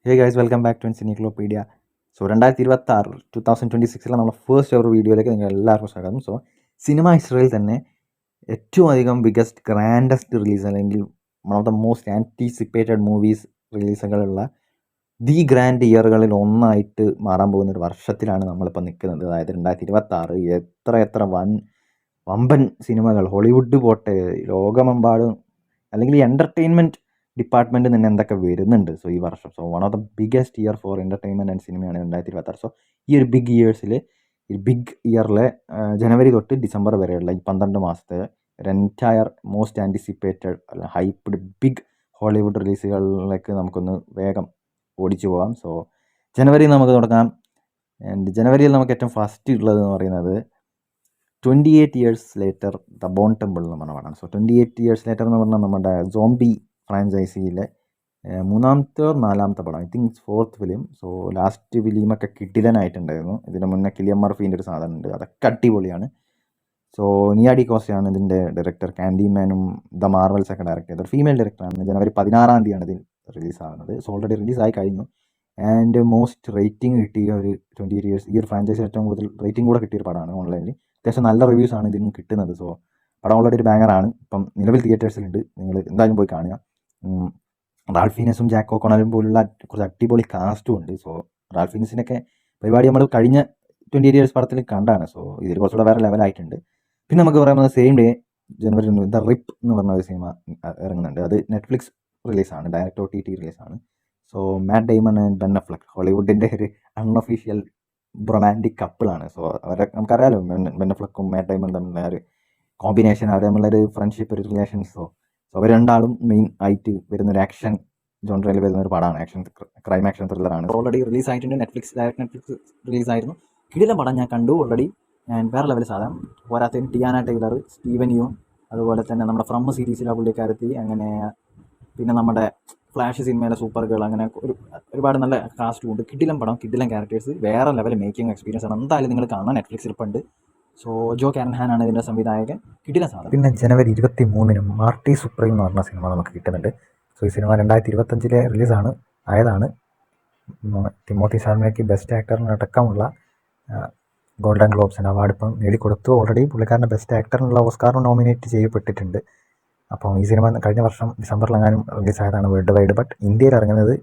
Hey guys, welcome back to Cineclopedia. So 2026 നമ്മുടെ first ever വീഡിയോയിലേക്ക് നിങ്ങൾ എല്ലാവർക്കും സ്വാഗതം. സോ സിനിമ ഹിസ്റ്ററിയിൽ തന്നെ ഏറ്റവും അധികം ബിഗസ്റ്റ് ഗ്രാൻഡസ്റ്റ് റിലീസ് അല്ലെങ്കിൽ one of the most anticipated movies റിലീസുകളുള്ള ദി ഗ്രാൻഡ് ഇയറുകളിൽ ഒന്നായിട്ട് മാറാൻ പോകുന്ന ഒരു വർഷത്തിലാണ് നമ്മളിപ്പോൾ നിൽക്കുന്നത്. അതായത് 2026 എത്ര വമ്പൻ സിനിമകൾ ഹോളിവുഡ് പോട്ടെ ലോകമെമ്പാടും അല്ലെങ്കിൽ എൻ്റർടൈൻമെൻറ്റ് ഡിപ്പാർട്ട്മെൻറ്റ് തന്നെ എന്തൊക്കെ വരുന്നുണ്ട് ഈ വർഷം. So one of the biggest year four entertainment and സിനിമയാണ് 2026. സോ ഈ ഒരു ബിഗ് ഇയറിലെ ജനുവരി തൊട്ട് ഡിസംബർ വരെയുള്ള ഈ 12 മാസത്തെ ഒരു entire most anticipated hyped big Hollywood റിലീസുകളിലേക്ക് നമുക്കൊന്ന് വേഗം ഓടിച്ചു പോകാം. സോ ജനുവരി നമുക്ക് തുടങ്ങാം. ആൻഡ് ജനുവരിയിൽ നമുക്ക് ഏറ്റവും ഫസ്റ്റ് ഉള്ളതെന്ന് പറയുന്നത് 28 years later the bone temple എന്ന് പറഞ്ഞ പടമാണ്. സോ 28 ഇയേഴ്സ് ലേറ്റർ എന്ന് പറഞ്ഞാൽ നമ്മുടെ സോംബി ഫ്രാഞ്ചൈസിയിലെ മൂന്നാമത്തെ നാലാമത്തെ പടം, I think fourth film. So last ഫിലിമൊക്കെ കിടിലനായിട്ടുണ്ടായിരുന്നു. ഇതിന് മുന്നേ കിലിയൻ മർഫീൻ്റെ ഒരു സാധനം ഉണ്ട്, അതൊക്കെ അടിപൊളിയാണ്. സോ നിയ ഡി കോസ്റ്റയാണ് ഇതിൻ്റെ ഡയറക്ടർ. കാൻഡിമാനും ദ മാർവൽസൊക്കെ ഡയറക്ട് ചെയ്തത് ഫീമെയിൽ ഡയറക്ടറാണ്. ജനുവരി 16 ഇതിൽ റിലീസാകുന്നത്. സോ ഓൾറെഡി റിലീസായി കഴിഞ്ഞു. ആൻഡ് മോസ്റ്റ് റേറ്റിംഗ് കിട്ടിയ ഒരു 28 ഇയേഴ്സ് ഈ ഒരു ഫ്രാഞ്ചൈസി ഏറ്റവും കൂടുതൽ റേറ്റിംഗ് കൂടെ കിട്ടിയൊരു പടമാണ്. ഓൺലൈനിൽ അത്യാവശ്യം നല്ല റിവ്യൂസാണ് ഇതിന് കിട്ടുന്നത്. സോ പടം ഓൾറെഡി ഒരു ബാങ്ങറാണ്. ഇപ്പം നിലവിൽ തിയേറ്റേഴ്സിലുണ്ട്, നിങ്ങൾ എന്തായാലും പോയി കാണുക. റാൾഫീനസും ജാക്ക് ഒക്കോണലും പോലുള്ള കുറച്ച് അടിപൊളി കാസ്റ്റും ഉണ്ട്. സോ റാൾഫീനസിനൊക്കെ പരിപാടി നമ്മൾ കഴിഞ്ഞ 28 ഇയേഴ്സ് പടത്തിൽ കണ്ടാണ്. സോ ഇതിൽ കുറച്ചുകൂടെ വേറെ ലെവലായിട്ടുണ്ട്. പിന്നെ നമുക്ക് പറയുന്നത് സെയിം ഡേ ജനുവരി ദ റിപ്പ് എന്ന് പറഞ്ഞ ഒരു സിനിമ ഇറങ്ങുന്നുണ്ട്. അത് നെറ്റ്ഫ്ലിക്സ് റിലീസാണ്, ഡയറക്റ്റ് OTT റിലീസാണ്. So Matt Damon and Ben Affleck ഹോളിവുഡിൻ്റെ ഒരു അൺഒഫീഷ്യൽ റൊമാൻറ്റിക് കപ്പിളാണ്. സോ അവരെ നമുക്കറിയാലോ, ബെൻ അഫ്ലെക്കും മാറ്റ് ഡെയ്മൺ തമ്മിലുള്ള ഒരു കോമ്പിനേഷൻ, അവർ തമ്മിലൊരു ഫ്രണ്ട്ഷിപ്പ്, ഒരു റിലേഷൻസ്. സോ അവർ രണ്ടാളും മെയിൻ ആയിട്ട് വരുന്നൊരു ആക്ഷൻ ജോൺറയിൽ വരുന്ന ഒരു പടമാണ്. ക്രൈം ആക്ഷൻ ത്രില്ലറാണ്. ഓൾറെഡി റിലീസ് ആയിട്ടുണ്ട്. നെറ്റ്ഫ്ലിക്സ് റിലീസായിരുന്നു. കിടിലം പടം ഞാൻ കണ്ടു ഓൾറെഡി. ആൻഡ് വേറെ ലെവൽ സാധനം. പോരാത്തതിന് ടിയാന ടൈലർ, സ്റ്റീവൻ യു, അതുപോലെ തന്നെ നമ്മുടെ ഫ്രം സീരീസിലെ പുള്ളിക്കാരത്തി, അങ്ങനെ പിന്നെ നമ്മുടെ ഫ്ലാഷ് സിനിമയിലെ സൂപ്പർ ഗേൾ, അങ്ങനെ ഒരുപാട് നല്ല കാസ്റ്റും ഉണ്ട്. കിടിലം പടം, കിടിലം ക്യാരക്ടേഴ്സ്, വേറെ ലെവൽ മേക്കിംഗ് എക്സ്പീരിയൻസ് ആണ്. എന്തായാലും നിങ്ങൾ കാണാൻ നെറ്റ്ഫ്ലിക്സിൽ ഉണ്ട്. സോ ജോ കാരൻഹാൻ ആണ് ഇതിൻ്റെ സംവിധായകൻ. കിടിലം സാധനം. പിന്നെ ജനുവരി 23 മാർട്ടി സുപ്രീം എന്ന് പറഞ്ഞ സിനിമ നമുക്ക് കിട്ടുന്നുണ്ട്. സോ ഈ സിനിമ 2025 റിലീസാണ് ആയതാണ്. തിമോത്തി ഷാൽമയ്ക്ക് ബെസ്റ്റ് ആക്ടറിനടക്കമുള്ള ഗോൾഡൻ ഗ്ലോബ്സിന് അവാർഡ് ഇപ്പം നേടിക്കൊടുത്തു. ഓൾറെഡി പുള്ളിക്കാരൻ്റെ ബെസ്റ്റ് ആക്ടറിനുള്ള ഓസ്കാറും നോമിനേറ്റ് ചെയ്യപ്പെട്ടിട്ടുണ്ട്. അപ്പം ഈ സിനിമ കഴിഞ്ഞ വർഷം ഡിസംബറിലെങ്ങാനും റിലീസായതാണ് വേൾഡ് വൈഡ്. ബട്ട് ഇന്ത്യയിൽ ഇറങ്ങുന്നത്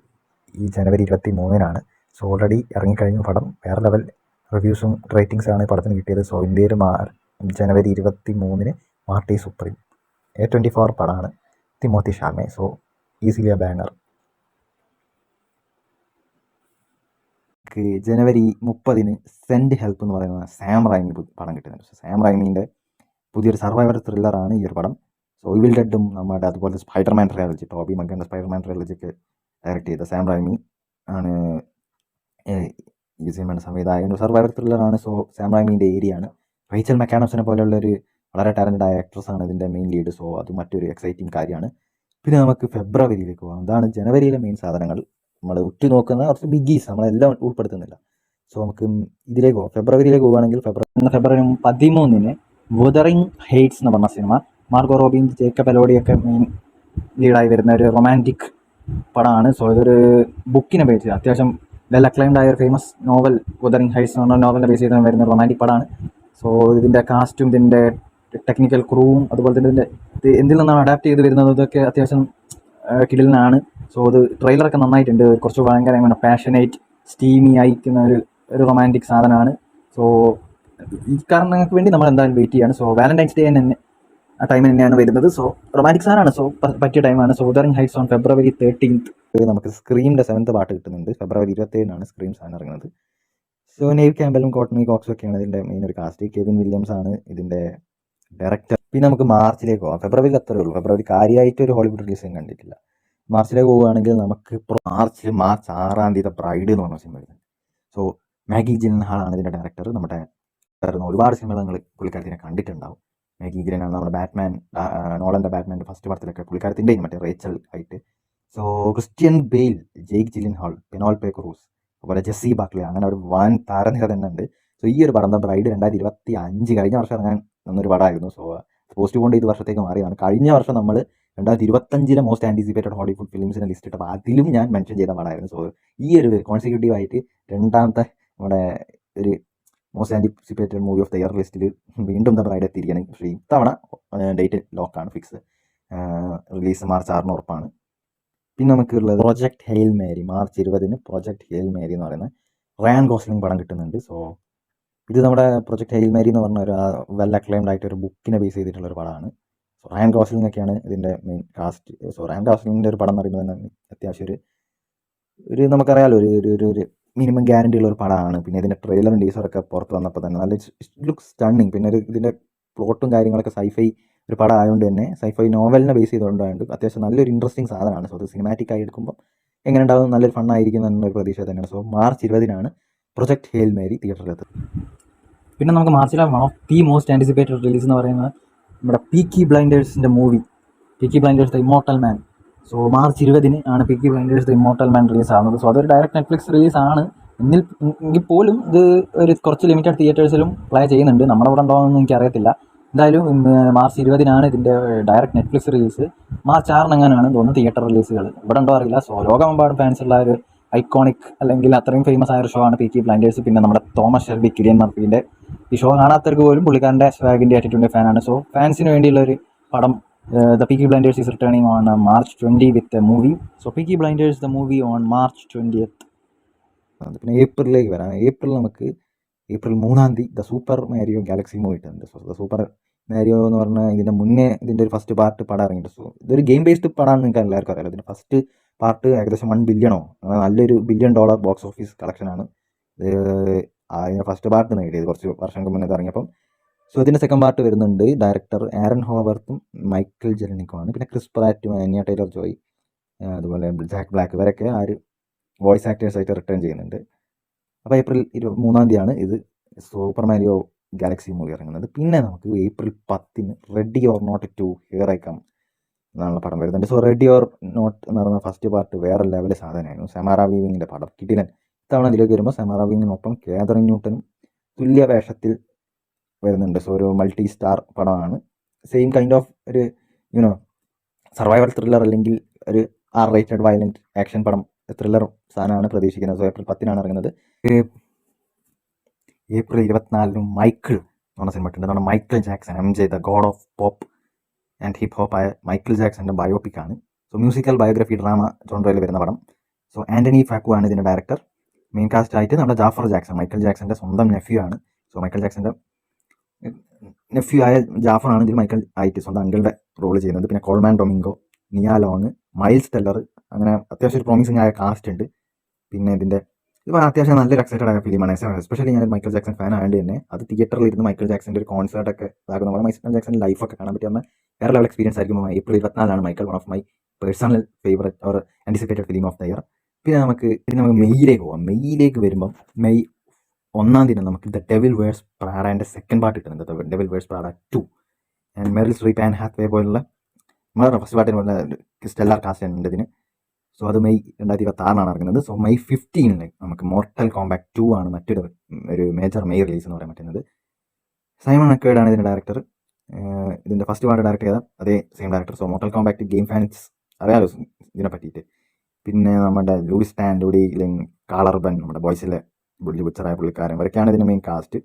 ഈ ജനുവരി 23 സോ ഓൾറെഡി ഇറങ്ങിക്കഴിഞ്ഞ പടം വേറെ ലെവൽ റിവ്യൂസും റേറ്റിംഗ്സാണ് പടത്തിന് കിട്ടിയത്. സോ ഇന്ത്യയിൽ ജനുവരി 23 മാർട്ടി സുപ്രീം A24 പടമാണ്, Timothee Chalamet. So easily a banner. ജനുവരി 30 സെൻഡ് ഹെൽപ്പ് എന്ന് പറയുന്ന സാം റൈമി പടം കിട്ടുന്നുണ്ട്. സാം റൈമീൻ്റെ പുതിയൊരു സർവൈവർ ത്രില്ലറാണ് ഈ ഒരു പടം. സോ ഇവിൽ ഡെഡും നമ്മുടെ അതുപോലെ സ്പൈഡർമാൻ ട്രയോളജി, ടോബി മഗ്ഗൻ്റെ സ്പൈഡർമാൻ ട്രയോളജിക്ക് ഡയറക്റ്റ് ചെയ്ത സാം റൈമി ആണ് ഈ സിനിമയുടെ സംവിധായകൻ. സർവൈവർ ത്രില്ലറാണ്. സോ സാം റൈമീൻ്റെ ഏരിയയാണ്. റേച്ചൽ മെക്കാഡംസിനെ പോലെയുള്ളൊരു വളരെ ടാലൻറ്റഡ് ആയ ആക്ട്രസ്സാണ് ഇതിൻ്റെ മെയിൻ ലീഡ്. സോ അത് മറ്റൊരു എക്സൈറ്റിംഗ് കാര്യമാണ്. പിന്നെ നമുക്ക് ഫെബ്രുവരിയിലേക്ക് പോകാം. അതാണ് ജനുവരിയിലെ മെയിൻ സാധനങ്ങൾ. നമ്മൾ ഉറ്റുനോക്കുന്ന കുറച്ച് ബിഗീസ് നമ്മളെല്ലാം ഉൾപ്പെടുത്തുന്നില്ല. സോ നമുക്ക് ഇതിലേക്ക് പോകാം. ഫെബ്രുവരിയിലേക്ക് പോകുകയാണെങ്കിൽ ഫെബ്രുവരി 13 വുദറിങ് ഹെയ്റ്റ്സ് എന്ന് പറഞ്ഞ സിനിമ, മാർഗോ റോബിൻ, ജേക്കബ് എലോഡിയൊക്കെ മെയിൻ ലീഡായി വരുന്ന ഒരു റൊമാൻറ്റിക് പടമാണ്. സോ ഇതൊരു ബുക്കിനെ ബേസ് ചെയ്ത് അത്യാവശ്യം വെൽ അക്ലൈംഡ് ആയ ഒരു ഫേമസ് നോവൽ വുദറിങ് ഹെയ്റ്റ്സ് എന്ന് പറഞ്ഞ നോവലിനെ ബേസ് ചെയ്ത് വരുന്ന റൊമാൻറ്റിക് പടമാണ്. സോ ഇതിൻ്റെ കാസ്റ്റും ഇതിൻ്റെ ടെക്നിക്കൽ ക്രൂവും അതുപോലെ തന്നെ ഇതിൻ്റെ എന്തിൽ നിന്നാണ് അഡാപ്റ്റ് ചെയ്ത് വരുന്നത് ഇതൊക്കെ അത്യാവശ്യം കിടിലനാണ്. സോ ഇത് ട്രെയിലറൊക്കെ നന്നായിട്ടുണ്ട്. കുറച്ച് ഭയങ്കര പാഷനേറ്റ് സ്റ്റീമി അയക്കുന്ന ഒരു റൊമാൻറ്റിക് സാധനമാണ്. സോ ഈ കാരണങ്ങൾക്ക് വേണ്ടി നമ്മൾ എന്തായാലും വെയിറ്റ് ചെയ്യാണ്. സോ വാലന്റൈൻസ് ഡേ തന്നെ ആ ടൈമിൽ തന്നെയാണ് വരുന്നത്. സോ റൊമാൻറ്റിക് സാധനമാണ്. സോ പറ്റിയ ടൈമാണ്. So Wuthering Heights on February 13. നമുക്ക് സ്ക്രീമിൻ്റെ 7th പാർട്ട് കിട്ടുന്നുണ്ട്. February 27 സ്ക്രീം സാധനം ഇറങ്ങുന്നത്. സോ നെയ്വ് ക്യാമ്പലും കോട്ടണി കോക്സും ഒക്കെയാണ് ഇതിൻ്റെ മെയിൻ ഒരു കാസ്റ്റ്. കെവിൻ വില്യംസ് ആണ് ഇതിൻ്റെ ഡയറക്ടർ. പിന്നെ നമുക്ക് മാർച്ചിലേക്ക് പോകാം. ഫെബ്രുവരിയിൽ അത്രേ ഉള്ളൂ. ഫെബ്രുവരി കാര്യമായിട്ട് ഒരു ഹോളിവുഡ് റിലീസും കണ്ടിട്ടില്ല. മാർച്ചിലേക്ക് പോവുകയാണെങ്കിൽ നമുക്ക് മാർച്ച് 6 ദ ബ്രൈഡ് എന്ന് പറഞ്ഞ സിനിമ വരുന്നത്. സോ മാഗി ജിൽഹാളാണ് ഇതിൻ്റെ ഡയറക്ടർ. നമ്മുടെ ഒരുപാട് സിനിമകൾ നിങ്ങൾ പുള്ളിക്കാരത്തിനെ കണ്ടിട്ടുണ്ടാവും. മാഗി ജിൽഹാളാണ് നമ്മുടെ ബാറ്റ്മാൻ, നോളൻ്റെ ബാറ്റ്മാൻ്റെ ഫസ്റ്റ് പടത്തിലൊക്കെ പുള്ളിക്കാരത്തിൻ്റെയും മറ്റേ റേച്ചൽ ആയിട്ട്. So Christian Bale, Jake Gyllenhaal, Penelope Cruz, അതുപോലെ ജെസ്സി ബാക്ലി, അങ്ങനെ ഒരു വൻ താരനിര തന്നെ ഉണ്ട്. സോ ഈ ഒരു പടം ദ ബ്രൈഡ് 2025 കഴിഞ്ഞ വർഷം ഇറങ്ങാൻ എന്നൊരു പടമായിരുന്നു. സോ പോസ്റ്റ് കൊണ്ട് ഇത് വർഷത്തേക്ക് മാറിയതാണ്. കഴിഞ്ഞ വർഷം നമ്മൾ 2025 മോസ്റ്റ് ആൻറ്റിസിപ്പേറ്റഡ് ഹോളിവുഡ് ഫിലിംസിനെ ലിസ്റ്റ് ഇട്ടപ്പോൾ അതിലും ഞാൻ മെൻഷൻ ചെയ്ത പടമായിരുന്നു. സോ ഈ ഒരു കോൺസിക്യൂട്ടീവ് ആയിട്ട് രണ്ടാമത്തെ നമ്മുടെ ഒരു most anticipated movie of the year ലിസ്റ്റിൽ വീണ്ടും ദ ബ്രൈഡ് എത്തിയിരിക്കുകയാണ്. പക്ഷേ ഇത്തവണ ഡേറ്റ് ലോക്കാണ്, ഫിക്സ്. റിലീസ് മാർച്ച് 6 ഉറപ്പാണ്. പിന്നെ നമുക്കുള്ളത് പ്രൊജക്ട് ഹെയിൽ മേരി. മാർച്ച് 20 പ്രൊജക്ട് ഹെയിൽ മേരി എന്ന് പറയുന്ന റയാൻ ഗോസ്ലിംഗ് പടം കിട്ടുന്നുണ്ട്. സോ ഇത് നമ്മുടെ പ്രൊജക്ട് ഹെയിൽ മേരി എന്ന് പറഞ്ഞ ഒരു വെൽ അക്ലൈംഡ് ആയിട്ട് ഒരു ബുക്കിനെ ബേസ് ചെയ്തിട്ടുള്ള ഒരു പടമാണ്. സോ റയാൻ ഗോസ്ലിംഗ് ഒക്കെയാണ് ഇതിൻ്റെ മെയിൻ കാസ്റ്റ്. സോ റയാൻ ഗോസ്ലിംഗിൻ്റെ ഒരു പടം എന്ന് പറയുന്നത് തന്നെ അത്യാവശ്യം ഒരു നമുക്കറിയാലോ ഒരു മിനിമം ഗ്യാരണ്ടി ഉള്ള ഒരു പടമാണ്. പിന്നെ ഇതിൻ്റെ ട്രെയിലറും ടീസറൊക്കെ പുറത്ത് വന്നപ്പോൾ തന്നെ നല്ല ലുക്ക് സ്റ്റണ്ണിങ്. പിന്നെ ഇതിൻ്റെ പ്ലോട്ടും കാര്യങ്ങളൊക്കെ സൈഫൈ ഒരു പടം ആയതുകൊണ്ട് തന്നെ സൈഫൈ നോവലിനെ ബേസ് ചെയ്തുകൊണ്ടായത് അത്യാവശ്യം നല്ലൊരു ഇൻട്രസ്റ്റിംഗ് സാധനമാണ്. സോ അത് സിനിമാറ്റിക് ആയി എടുക്കുമ്പോൾ എങ്ങനെ ഉണ്ടാവും, നല്ലൊരു ഫണ്ണായിരിക്കും എന്നൊരു പ്രതീക്ഷ തന്നെയാണ്. So March 20 project hail Mary തിയേറ്ററിലെത്തും. പിന്നെ നമുക്ക് മാർച്ചിലെ one of the most anticipated release എന്ന് പറയുന്നത് നമ്മുടെ പീക്കി ബ്ലൈൻഡേഴ്സിൻ്റെ movie Peaky Blinders the immortal man. So March 20 ആണ് Peaky Blinders the immortal man release ആവുന്നത്. സോ അതൊരു ഡയറക്റ്റ് നെറ്റ്ഫ്ലിക്സ് റിലീസാണ്. എങ്കിൽ പോലും ഇത് ഒരു കുറച്ച് ലിമിറ്റഡ് തിയേറ്റേഴ്സിലും പ്ലേ ചെയ്യുന്നുണ്ട്. നമ്മുടെ ഇവിടെ ഉണ്ടോയെന്നൊന്നും എനിക്കറിയത്തില്ല. എന്തായാലും മാർച്ച് 20 ഇതിൻ്റെ ഡയറക്റ്റ് നെറ്റ്ഫ്ലിക്സ് റിലീസ്. മാർച്ച് 6 എങ്ങനെയാണ് തോന്നുന്നു തിയേറ്റർ റിലീസുകൾ. ഇവിടെ ഉണ്ടോ അറിയില്ല. സോ ലോകമെമ്പാടും ഫാൻസുള്ള ഒരു ഐക്കോണിക് അല്ലെങ്കിൽ അത്രയും ഫേമസ് ആയ ഒരു ഷോ ആണ് പീക്കി ബ്ലൈൻഡേഴ്സ്. പിന്നെ നമ്മുടെ തോമസ് ഷെൽബി, കിലിയൻ മർഫീൻ്റെ ഈ ഷോ കാണാത്തവർക്ക് പോലും പുള്ളിക്കാരൻ്റെ സ്വാഗിൻ്റെ ആറ്റിറ്റ്യൂഡിൻ്റെ ഫാനാണ്. സോ ഫാൻസിന് വേണ്ടിയുള്ള ഒരു പടം the peaky blinders is returning on March 20 with a movie. So peaky Blinders the movie on March 20th. പിന്നെ ഏപ്രിലേക്ക് വരാം. April 3 the super Mario Galaxy movie ഇട്ടുണ്ട്. സോ ദ സൂപ്പർ മാരിയോ എന്ന് പറഞ്ഞാൽ ഇതിൻ്റെ മുന്നേ ഇതിൻ്റെ ഒരു ഫസ്റ്റ് പാർട്ട് പടം ഇറങ്ങിയിട്ട്. സോ ഇതൊരു ഗെയിം ബേസ്ഡ് പടമാണെന്ന് നിങ്ങൾക്ക് എല്ലാവർക്കും അറിയാലോ. ഇതിൻ്റെ ഫസ്റ്റ് പാർട്ട് ഏകദേശം $1 ബില്യണോ നല്ലൊരു $1 ബില്യൺ ബോക്സ് ഓഫീസ് കളക്ഷനാണ്. അതിൻ്റെ ഫസ്റ്റ് പാർട്ട് നേടിയത് കുറച്ച് വർഷങ്ങൾക്ക് മുന്നേ ഇറങ്ങിയപ്പം. സോ ഇതിൻ്റെ സെക്കൻഡ് പാർട്ട് വരുന്നുണ്ട്. ഡയറക്ടർ ആരൺ ഹോവർത്തും മൈക്കിൾ ജെലനിക്കുമാണ്. പിന്നെ ക്രിസ് പ്രാറ്റും ആനിയ ടൈലർ ജോയ് അതുപോലെ ജാക്ക് ബ്ലാക്ക് ഇവരൊക്കെ ആ ഒരു വോയിസ് ആക്ടേഴ്സായിട്ട് റിട്ടേൺ ചെയ്യുന്നുണ്ട്. അപ്പോൾ ഏപ്രിൽ 3 ഇത് സൂപ്പർ മാരിയോ ഗാലക്സി മൂവി ഇറങ്ങുന്നത്. പിന്നെ നമുക്ക് April 10 ready or not 2 here I come എന്നുള്ള പടം വരുന്നുണ്ട്. സോ റെഡി ഓർ നോട്ട് എന്ന് പറയുന്ന ഫസ്റ്റ് പാർട്ട് വേറെ ലെവൽ സാധനമായിരുന്നു. സെമാറ വീവിങ്ങിൻ്റെ പടം കിടിലൻ. ഇത്തവണ ഇതിലേക്ക് വരുമ്പോൾ സെമാറ വീവിങ്ങിനൊപ്പം കാതറിൻ ന്യൂട്ടനും തുല്യ വേഷത്തിൽ വരുന്നുണ്ട്. സോ ഒരു മൾട്ടി സ്റ്റാർ പടമാണ്. സെയിം കൈൻഡ് ഓഫ് ഒരു സർവൈവൽ ത്രില്ലർ അല്ലെങ്കിൽ ഒരു R-rated വയലൻറ്റ് ആക്ഷൻ പടം ത്രില്ലർ സാധനമാണ് പ്രതീക്ഷിക്കുന്നത്. സോ ഏപ്രിൽ 10 ഇറങ്ങുന്നത്. ഏപ്രിൽ 24 മൈക്കിൾ എന്ന് പറഞ്ഞ സിനിമ ഇട്ടുണ്ട്. നമ്മുടെ Michael Jackson MJ the god of pop and hip hop ആയ മൈക്കിൾ ജാക്സൻ്റെ ബയോപിക്കാണ്. സോ മ്യൂസിക്കൽ ബയോഗ്രഫി ഡ്രാമ ജോൺറയിൽ വരുന്ന പടം. സോ ആൻ്റണി ഫാക്കു ആണ് ഇതിൻ്റെ ഡയറക്ടർ. മെയിൻ കാസ്റ്റ് ആയിട്ട് നമ്മുടെ ജാഫർ ജാക്സൺ, മൈക്കിൾ ജാക്സൻ്റെ സ്വന്തം നെഫ്യൂ ആണ്. സോ മൈക്കിൾ ജാക്സൻ്റെ നെഫ്യൂ ആയ ജാഫറാണ് ഇതിൽ മൈക്കിൾ ആയിട്ട് സ്വന്തം അങ്കിളുടെ റോൾ ചെയ്യുന്നത്. പിന്നെ കോൾമാൻ ഡൊമിംഗോ, നിയ ലോങ്, മൈൽസ് ടെല്ലർ, അങ്ങനെ അത്യാവശ്യം ഒരു പ്രോമിസിംഗ് ആയ കാസ്റ്റ് ഉണ്ട്. പിന്നെ ഇത് അത്യാവശ്യം നല്ലൊരു എക്സൈറ്റഡ് ആയ ഫിലിമാണ്. എസ്പെഷ്യലി ഞാൻ മൈക്കിൾ ജാക്സൺ ഫാൻ ആയതുകൊണ്ട് തന്നെ അത് തിയേറ്ററിൽ ഇരുന്ന് മൈക്കിൾ ജാക്സൻ്റെ ഒരു കോൺസേർട്ടൊക്കെ ഇതാക്കുന്ന പോലെ മൈക്കിൾ ജാക്സൻ്റെ ലൈഫൊക്കെ കാണാൻ പറ്റുന്ന വേറെ ലെവൽ എക്സ്പീരിയൻസ് ആയിരിക്കും. April 24 Michael one of my personal favourite or anticipated film of the year. പിന്നെ നമുക്ക് മെയ്യിലേക്ക് പോകാം. മെയ്യിലേക്ക് വരുമ്പം മെയ് 1 നമുക്ക് ദ ഡെവിൽ വേഴ്സ് പ്രാഡൻ്റെ സെക്കൻഡ് പാർട്ട് കിട്ടുന്നുണ്ട്. The devil wears Prada 2 and Meryl Streep and Hathaway പോലുള്ള ഫസ്റ്റ് പാർട്ടിന് പോലെ സ്റ്റെല്ലാർ കാസ്റ്റ് ഉണ്ട് ഇതിന്. സോ അത് മെയ് 2026 ഇറങ്ങുന്നത്. സോ മെയ് 15 നമുക്ക് മോർട്ടൽ കോംബാറ്റ് 2 ആണ് മറ്റൊരു മേജർ മെയ് റിലീസ് എന്ന് പറയാൻ പറ്റുന്നത്. സൈമൺ അക്വേർഡാണ് ഇതിൻ്റെ ഡയറക്ടർ. ഇതിൻ്റെ ഫസ്റ്റ് പാർട്ട് ഡയറക്ട് ചെയ്ത അതേ same director. So mortal combat game fans അറിയാലോ ഇതിനെ പറ്റിയിട്ട്. പിന്നെ നമ്മുടെ ലൂയിസ് ടാൻഡുഡി, കാളർബൻ, നമ്മുടെ ബോയ്സിലെ ബുള്ളി ബുച്ചറായ പുള്ളിക്കാരൻ, ഇവരൊക്കെയാണ് ഇതിൻ്റെ മെയിൻ കാസ്റ്റ്.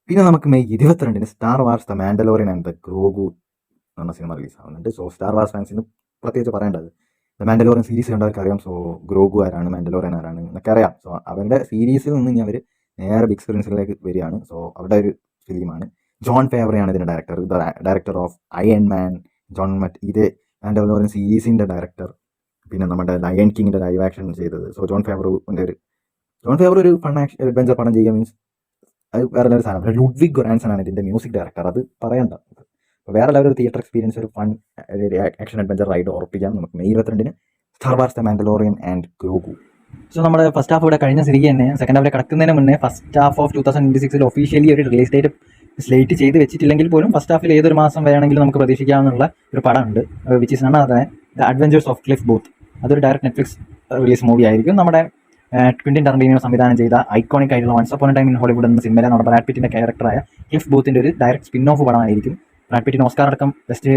പിന്നെ നമുക്ക് May 22 Star Wars the Mandalorian and the Grogu എന്ന സിനിമ റിലീസ് ആവുന്നുണ്ട്. സോ സ്റ്റാർ വാർസ് ഫാൻസിന് പ്രത്യേകിച്ച് പറയേണ്ടത് ദ മാൻഡലോറിയൻ സീരീസ് കണ്ടവർക്ക് അറിയാം. സോ ഗ്രോഗു ആരാണ്, മാൻഡലോറിയൻ ആരാണ് എന്നൊക്കെ അറിയാം. സോ അവരുടെ സീരീസിൽ നിന്ന് ഇനി അവർ നേരെ ബിഗ് സ്ക്രീൻസിലേക്ക് വരികയാണ്. സോ അവിടെ ഒരു ഫിലിമാണ്. ജോൺ ഫേവറയാണ് ഇതിൻ്റെ ഡയറക്ടർ. ഡയറക്ടർ ഓഫ് അയൺ മാൻ, ഇത് മാൻഡലോറിയൻ സീരീസിൻ്റെ ഡയറക്ടർ. പിന്നെ നമ്മുടെ ലയൺ കിങ്ങിൻ്റെ ലൈവ് ആക്ഷൻ ചെയ്തത്. സോ ജോൺ ഫേവർ ഒരു ഫൺ ആക്ഷൻ അഡ്വഞ്ചർ പടം ചെയ്യുക മീൻസ് അത് വേറെ ലെവൽ സാധനം. ലുഡ്വിഗ് ഗൊറാൻസൺ ആണ് ഇതിൻ്റെ മ്യൂസിക് ഡയറക്ടർ. അത് പറയണ്ട. അപ്പോൾ വേറെ ലെവൽ ഒരു തിയേറ്റർ എക്സ്പീരിയൻസ്, ഒരു ഫൺ ആക്ഷൻ അഡ്വഞ്ചർ റൈഡ് ഉറപ്പിക്കാം നമുക്ക് May 22 Star Wars the Mandalorian and Grogu. So നമ്മുടെ ഫസ്റ്റ് ഹാഫ് ഇവിടെ കഴിഞ്ഞ സ്ഥിതിക്ക് തന്നെ സെക്കൻഡ് ഹാഫിൽ കിടക്കുന്നതിന് മുന്നേ ഫസ്റ്റ് ഹാഫ് ഓഫ് 2026 ഒഫീഷ്യലി ഒരു റിലീസ് ഡേറ്റ് സ്ലേറ്റ് ചെയ്ത് വെച്ചിട്ടില്ലെങ്കിൽ പോലും ഫസ്റ്റ് ഹാഫിൽ ഏതൊരു മാസം വേണമെങ്കിലും നമുക്ക് പ്രതീക്ഷിക്കാവുന്ന ഒരു പടമുണ്ട്. Which is none other the adventures of Cliff Booth. അതൊരു ഡയറക്റ്റ് നെറ്റ്ഫ്ലിക്സ് റിലീസ് മൂവി ആയിരിക്കും. നമ്മുടെ ക്വിന്റിൻ ടറന്റീനോ സംവിധാനം ചെയ്ത ഐക്കോണിക് ആയിട്ടുള്ള once upon a time in Hollywood എന്ന സിനിമയിലെ നമ്മുടെ ബ്രാഡ് പിറ്റിന്റെ ക്യാരക്ടറായ ക്ലിഫ് ബൂത്തിന്റെ ഒരു ഡയറക്റ്റ് സ്പിൻ ഓഫ് പടമായിരിക്കും. ബ്രാഡ് പിറ്റിന് ഓസ്കാർ അടക്കം ബെസ്റ്റ്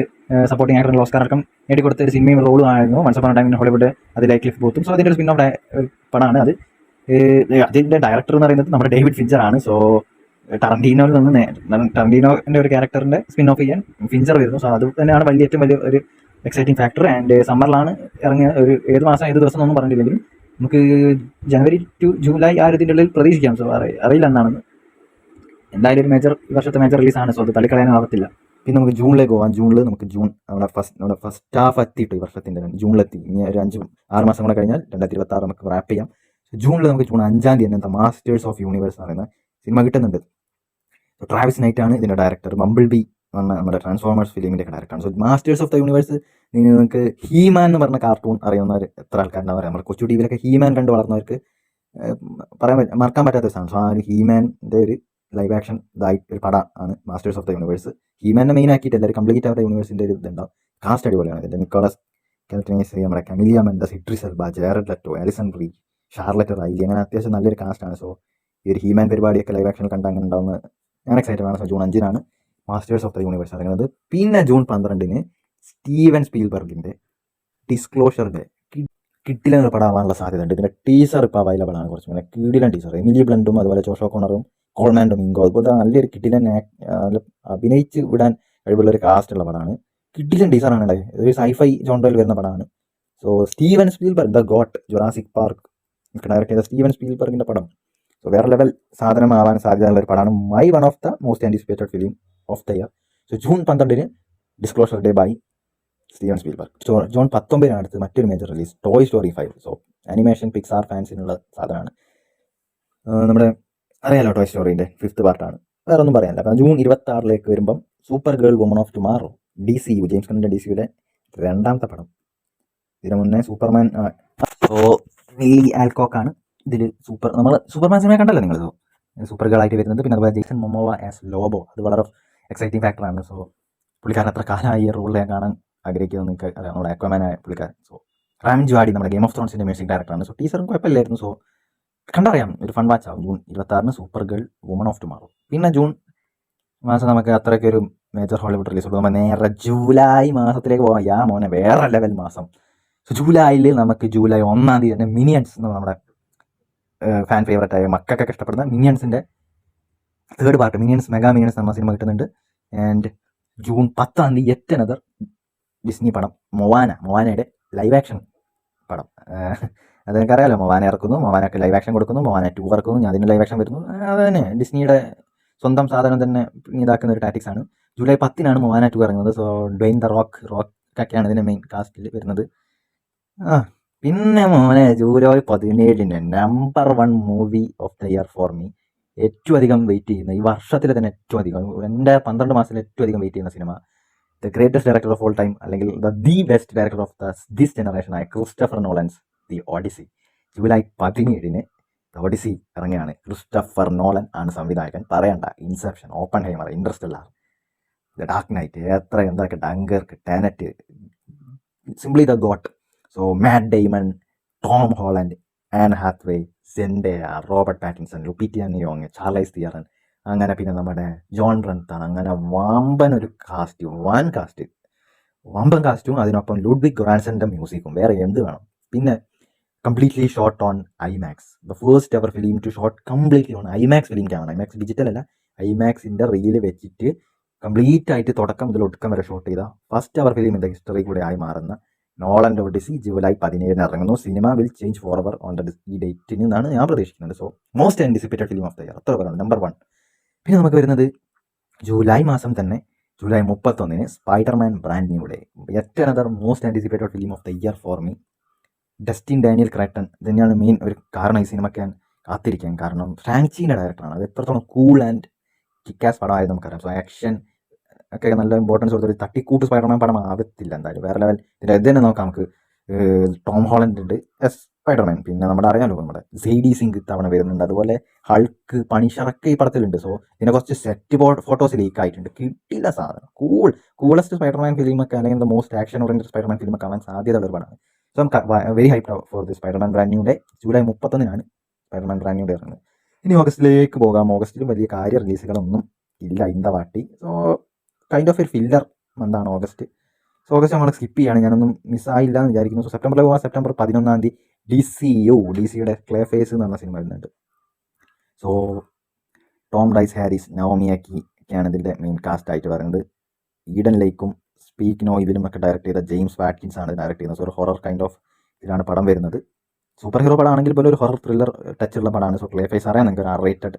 സപ്പോർട്ടിംഗ് ആക്ടറിനുള്ള ഓസ്കാർ അടക്കം നേടിക്കൊടുത്ത ഒരു സിനിമയും റോളും ആയിരുന്നു once upon a time in Hollywood. അതിലെ ക്ലിഫ് ബൂത്തും. സോ അതിൻ്റെ ഒരു സ്പിൻ ഓഫ് പടമാണ് അത്. അതിൻ്റെ ഡയറക്ടർ എന്ന് പറയുന്നത് നമ്മുടെ ഡേവിഡ് ഫിഞ്ചർ ആണ്. സോ ടറന്റീനോയിൽ നിന്ന് ടറന്റീനോന്റെ ഒരു ക്യാരക്ടറിന്റെ സ്പിൻ ഓഫ് ചെയ്യാൻ ഫിഞ്ചർ വരുന്നു. സോ അത് തന്നെയാണ് ഏറ്റവും വലിയ ഒരു എക്സൈറ്റിംഗ് ഫാക്ടർ. ആൻഡ് സമ്മറിലാണ് ഇറങ്ങിയ ഒരു ഏത് മാസം ഏത് ദിവസം എന്നൊന്നും പറഞ്ഞിട്ടില്ലെങ്കിലും നമുക്ക് ജനുവരി ടു ജൂലൈ ആ ഒരു ഇതിൻ്റെ ഉള്ളിൽ പ്രതീക്ഷിക്കാം. സോ അറിയില്ല എന്നാണെന്ന്. എന്തായാലും ഒരു ഈ വർഷത്തെ മേജർ റിലീസാണ്. സോ അത് തള്ളിക്കളയാനാവത്തില്ല. പിന്നെ നമുക്ക് ജൂണിലേക്ക് പോകാം. ജൂണിൽ നമുക്ക് നമ്മുടെ ഫസ്റ്റ് ഹാഫ് എത്തിയിട്ട് ഈ വർഷത്തിൻ്റെ ജൂണിലെത്തി. ഇനി ഒരു 5-6 മാസം കൂടെ കഴിഞ്ഞാൽ 2026 നമുക്ക് റാപ്പ് ചെയ്യാം. ജൂണിൽ നമുക്ക് ജൂൺ 5-ാം തീയതി തന്നെ മാസ്റ്റേഴ്സ് ഓഫ് യൂണിവേഴ്സ് എന്ന് പറയുന്ന സിനിമ കിട്ടുന്നുണ്ട്. ട്രാവിസ് നൈറ്റ് ആണ് ഇതിൻ്റെ ഡയറക്ടർ. ബംബിൾ ബി എന്ന നമ്മുടെ ട്രാൻസ്ഫോമേഴ്സ് ഫിലിമിൻ്റെ ഡയറക്ടറാണ്. So masters of the universe നിങ്ങൾക്ക് ഹീമാൻ എന്ന് പറഞ്ഞ കാർട്ടൂൺ അറിയുന്നവർ എത്ര ആൾക്കാരുണ്ടാവും പറയാം. നമ്മുടെ കൊച്ചു ടിവിയിലൊക്കെ ഹീമാൻ കണ്ട് വളർന്നവർക്ക് മറക്കാൻ പറ്റാത്ത സാധനം. സോ ആ ഒരു ഹീമാൻ്റെ ഒരു ലൈവ് ആക്ഷൻ ഇതായിട്ട് ഒരു പടമാണ് മാസ്റ്റേഴ്സ് ഓഫ് ദ യൂണിവേഴ്സ്. ഹീമാനെ മെയിൻ ആക്കിയിട്ട് എല്ലാവരും കംപ്ലീറ്റ് ആവുന്ന യൂണിവേഴ്സിൻ്റെ ഒരു ഇതുണ്ടാവും. കാസ്റ്റ് അടിപൊളിയാണ്. ഇതിൻ്റെ നിക്കോളസ് കാൽറ്റനേസ്, നമ്മുടെ Camila Mendes, Idris Elba, Jared Leto, Alison Brie, Charlotte Riley, അങ്ങനെ അത്യാവശ്യം നല്ലൊരു കാസ്റ്റാണ്. സോ ഈ ഒരു ഹീമാൻ പരിപാടിയൊക്കെ ലൈവ് ആക്ഷനിൽ കണ്ട് അങ്ങനെ ഉണ്ടാവുന്ന ഞാൻ എക്സൈറ്റഡ് ആണ്. സോ ജൂൺ 5-നാണ് മാസ്റ്റേഴ്സ് ഓഫ് ദ യൂണിവേഴ്സ് ഇറങ്ങുന്നത്. പിന്നെ ജൂൺ 12-ന് സ്റ്റീവൻ സ്പീൽബർഗിൻ്റെ ഡിസ്ക്ലോഷറിൻ്റെ കിഡിലൻ പടമാവാനുള്ള സാധ്യതയുണ്ട്. ഇതിൻ്റെ ടീസർ ഇപ്പോൾ അവൈലബിൾ ആണ്. കുറച്ച് മുന്നേ കിഡിലൻ ടീസർ. എമിലി ബ്ലണ്ടും അതുപോലെ ജോഷോ കോണറും കോൾമാൻ ഡൊമിംഗോ അതുപോലെ നല്ലൊരു കിഡിലൻ അഭിനയിച്ച് വിടാൻ കഴിവുള്ളൊരു കാസ്റ്റുള്ള പടമാണ്. കിഡിലൻ ടീസറാണ് ഉണ്ടായത്. ഒരു സൈഫൈ ജോണ്ടറിൽ വരുന്ന പടമാണ്. So Steven Spielberg, the GOAT, Jurassic Park direct ചെയ്ത സ്റ്റീവൻ സ്പീൽബർഗിൻ്റെ പടം. സോ വേറെ ലെവൽ സാധനമാവാൻ സാധ്യതയുള്ള ഒരു പടമാണ്. One of the most anticipated film of the year. So June 12-ന് disclosure day by Steven Spielberg. June 19-നാണ് അടുത്ത് മറ്റൊരു major release, Toy Story 5. So animation Pixar ഫാൻസിനുള്ള സാധനമാണ്. നമ്മുടെ അറിയാലോ ടോയ് സ്റ്റോറീൻ്റെ 5th പാർട്ടാണ്. വേറെ ഒന്നും പറയാനില്ല. അപ്പം ജൂൺ 26-ലേക്ക് വരുമ്പം Supergirl Woman of Tomorrow, DCU, James ഗണ്ണിൻ്റെ DCUവിലെ 2ാമത്തെ പടം. ഇതിന് മുന്നേ സൂപ്പർമാൻ. സോ നീലി ആൽക്കോക്കാണ് ഇതിൽ സൂപ്പർമാൻ സിനിമ കണ്ടല്ലോ നിങ്ങൾ. സൂപ്പർ ഗേൾ ആയിട്ട് വരുന്നത്. പിന്നെ അതുപോലെ ജെയ്സൺ മൊമോവ ആസ് ലോബോ, അത് വളരെ എക്സൈറ്റിംഗ് ഫാക്ടറാണ്. സോ പുള്ളിക്കാരൻ അത്ര കാലമായി ഈ റോളിൽ ഞാൻ കാണാൻ ആഗ്രഹിക്കുന്നത് നിങ്ങൾക്ക് അറിയാം. നമ്മുടെ അക്വാമാനായ പുള്ളിക്കാരൻ. സോ റാം ജുവാഡി നമ്മുടെ ഗെയിം ഓഫ് ത്രോൺസിൻ്റെ മ്യൂസിക് ഡയറക്ടറാണ്. സോ ടീസറും കുഴപ്പമില്ലായിരുന്നു. സോ കണ്ടറിയാം, ഒരു ഫൺ വാച്ച് ആവും. ജൂൺ 26-ന് Supergirl Woman of Tomorrow. പിന്നെ ജൂൺ മാസം നമുക്ക് അത്രയ്ക്ക് ഒരു മേജർ ഹോളിവുഡ് റിലീസ് ഉള്ളൂ. നമ്മൾ നേരെ ജൂലൈ മാസത്തിലേക്ക് പോകാം. മോനെ വേറെ ലെവൽ മാസം. സോ ജൂലൈയിൽ നമുക്ക് ജൂലൈ 1-ാം തീയതി തന്നെ മിനിയൻസ് എന്ന് നമ്മുടെ ഫാൻ ഫേവറേറ്റായ മക്കൾക്കൊക്കെ ഇഷ്ടപ്പെടുന്ന മിനിയൻസിൻ്റെ 3rd പാർട്ട്, മെഗാ മിനിയൻസ് എന്ന സിനിമ കിട്ടുന്നുണ്ട്. ആൻഡ് ജൂൺ 10-ാം തീയതി യെറ്റ് അനദർ ഡിസ്നി പടം, മൊവാനയുടെ ലൈവ് ആക്ഷൻ പടം. അത് എനിക്കറിയാലോ, മൊവാന ഇറക്കുന്നു, മൊവാനക്ക് ലൈവ് ആക്ഷൻ കൊടുക്കുന്നു, മൊവാന 2 ഇറക്കുന്നു, ഞാൻ അതിന് ലൈവ് ആക്ഷൻ വരുന്നു. അത് തന്നെ ഡിസ്നിയുടെ സ്വന്തം സാധനം തന്നെ ഇതാക്കുന്ന ഒരു ടാറ്റിക്സ് ആണ്. ജൂലൈ 10-നാണ് മൊവാന 2 ഇറങ്ങുന്നത്. സോ ഡ്വെയിൻ ദ റോക്കൊക്കെയാണ് ഇതിൻ്റെ മെയിൻ കാസ്റ്റിൽ വരുന്നത്. പിന്നെ മോനെ ജൂലൈ 17-ന് number 1 movie of the year for me, ഏറ്റവും അധികം വെയിറ്റ് ചെയ്യുന്ന, ഈ വർഷത്തിൽ തന്നെ ഏറ്റവും അധികം, എൻ്റെ 12 മാസത്തിൽ ഏറ്റവും അധികം വെയിറ്റ് ചെയ്യുന്ന സിനിമ, the greatest director of all time, അല്ലെങ്കിൽ the best director of this generation ആയ Christopher Nolan's the Odyssey. July 17-ന് ദ ഓഡിസി ഇറങ്ങിയാണ്. ക്രിസ്റ്റഫർ നോളൻ ആണ് സംവിധായകൻ. പറയണ്ട, Inception, Oppenheimer, Interstellar, the Dark Knight, എന്തൊക്കെ Dunkirk, Tenet, simply the GOAT. So Matt Damon, Tom Holland, Anne Hathaway, Zendaya, Robert Pattinson, Lupita Nyong'o, Charlize Theron, അങ്ങനെ പിന്നെ നമ്മുടെ John റൺതാണ്. അങ്ങനെ വമ്പൻ കാസ്റ്റും അതിനൊപ്പം ലുഡ്വിഗ് ഗൊറാൻസന്റെ മ്യൂസിക്കും, വേറെ എന്ത് വേണം. പിന്നെ completely shot on IMAX, the first ever film to shot completely on IMAX film camera. IMAX digital അല്ല, ഐമാക്സിൻ്റെ റീല് വെച്ചിട്ട് കംപ്ലീറ്റ് ആയിട്ട് തുടക്കം മുതൽ ഒടുക്കം വരെ ഷോട്ട് ചെയ്ത first ever film in the history കൂടെ ആയി മാറുന്ന നോളൻ്റെ ഓഡിസി ജൂലൈ 17-ന് ഇറങ്ങുന്നു. Cinema will change for ever on ഈ ഡേറ്റിന് എന്നാണ് ഞാൻ പ്രതീക്ഷിക്കുന്നത്. So most anticipated film of the year, അത്ര പറയുന്നത് നമ്പർ 1. പിന്നെ നമുക്ക് വരുന്നത് ജൂലൈ മാസം തന്നെ, ജൂലൈ 31-ന് Spider-Man Brand New Day, yet another most anticipated film of the year for me. Destin Daniel Cretton തന്നെയാണ് മെയിൻ ഒരു കാരണം ഈ സിനിമയ്ക്ക് ഞാൻ കാത്തിരിക്കാൻ. കാരണം ഫ്രാങ്ചീൻ്റെ ഡയറക്ടറാണ്. അത് എത്രത്തോളം കൂൾ ആൻഡ് കിക്കാസ് പടമായത് നമുക്കറിയാം. സോ ആക്ഷൻ ഒക്കെ നല്ല ഇമ്പോർട്ടൻസ് കൊടുത്തൊരു തട്ടിക്കൂട്ട് സ്പൈഡർമാൻ പടം ആവത്തില്ല എന്തായാലും, വേറെ ലെവൽ. ഇതിൻ്റെ ഇത് തന്നെ നോക്കാം നമുക്ക്. ടോം ഹോളൻഡ് ഉണ്ട് സ്പൈഡർമാൻ, പിന്നെ നമ്മുടെ അറിയാമല്ലോ നമ്മുടെ സെയ്ഡി സിംഗ് തവണ വരുന്നുണ്ട്, അതുപോലെ ഹൾക്ക്, പണിഷറൊക്കെ ഈ പടത്തിലുണ്ട്. സോ ഇതിനെ കുറച്ച് സെറ്റ് ഫോട്ടോസ് ലീക്ക് ആയിട്ടുണ്ട്. കിട്ടില്ല സാധനം. കൂളസ്റ്റ് സ്പൈഡർമാൻ ഫിലിമൊക്കെ, അല്ലെങ്കിൽ മോസ്റ്റ് ആക്ഷൻ ഓറിയന്റഡ് സ്പൈഡർമാൻ ഫിലിമൊക്കെ ആവാൻ സാധ്യതയുള്ള ഒരു പടമാണ്. So I'm very hyped for the Spider-Man Brand New Day. July 31-നാണ് സ്പൈഡർമാൻ ബ്രാൻഡ് ന്യൂ ഡേ ഇറങ്ങുന്നത്. ഇനി ഓഗസ്റ്റിലേക്ക് പോകാം. ഓഗസ്റ്റിലും വലിയ കാര്യ റിലീസുകളൊന്നും ഇല്ല ഇന്ത വാട്ടി. സോ കൈൻഡ് ഓഫ് ഒരു ഫില്ലർ മന്താണ് ഓഗസ്റ്റ്. സോ ഓഗസ്റ്റ് നമ്മൾ സ്കിപ്പ് ചെയ്യാണ്, ഞാനൊന്നും മിസ്സായില്ല എന്ന് വിചാരിക്കുന്നു. സോ സെപ്റ്റംബറിൽ പോകാം. സെപ്റ്റംബർ 11 ഡിസിയുടെ ക്ലേ ഫേസ് എന്ന് പറഞ്ഞ സിനിമ വരുന്നുണ്ട്. സോ ടോം ഡൈസ് ഹാരിസ്, നവോമിയാക്കി ഒക്കെയാണ് ഇതിൻ്റെ മെയിൻ കാസ്റ്റ് ആയിട്ട് പറയുന്നത്. ഈഡൻ ലേക്കും സ്പീക്ക് നോ ഇതിലും ഒക്കെ ഡയറക്ട് ചെയ്ത ജെയിംസ് വാറ്റ്കിൻസ് ആണ് ഡയറക്ട് ചെയ്യുന്നത്. സോ ഒരു ഹൊറർ കൈൻഡ് ഓഫ് ഇതിലാണ് പടം വരുന്നത്. സൂപ്പർ ഹീറോ പടമാണെങ്കിൽ പോലും ഒരു ഹൊറർ ത്രില്ലർ ടച്ചുള്ള പടമാണ്. സോ ക്ലേ ഫേസ് അറിയാം നിങ്ങൾക്ക്, ഒരു R-rated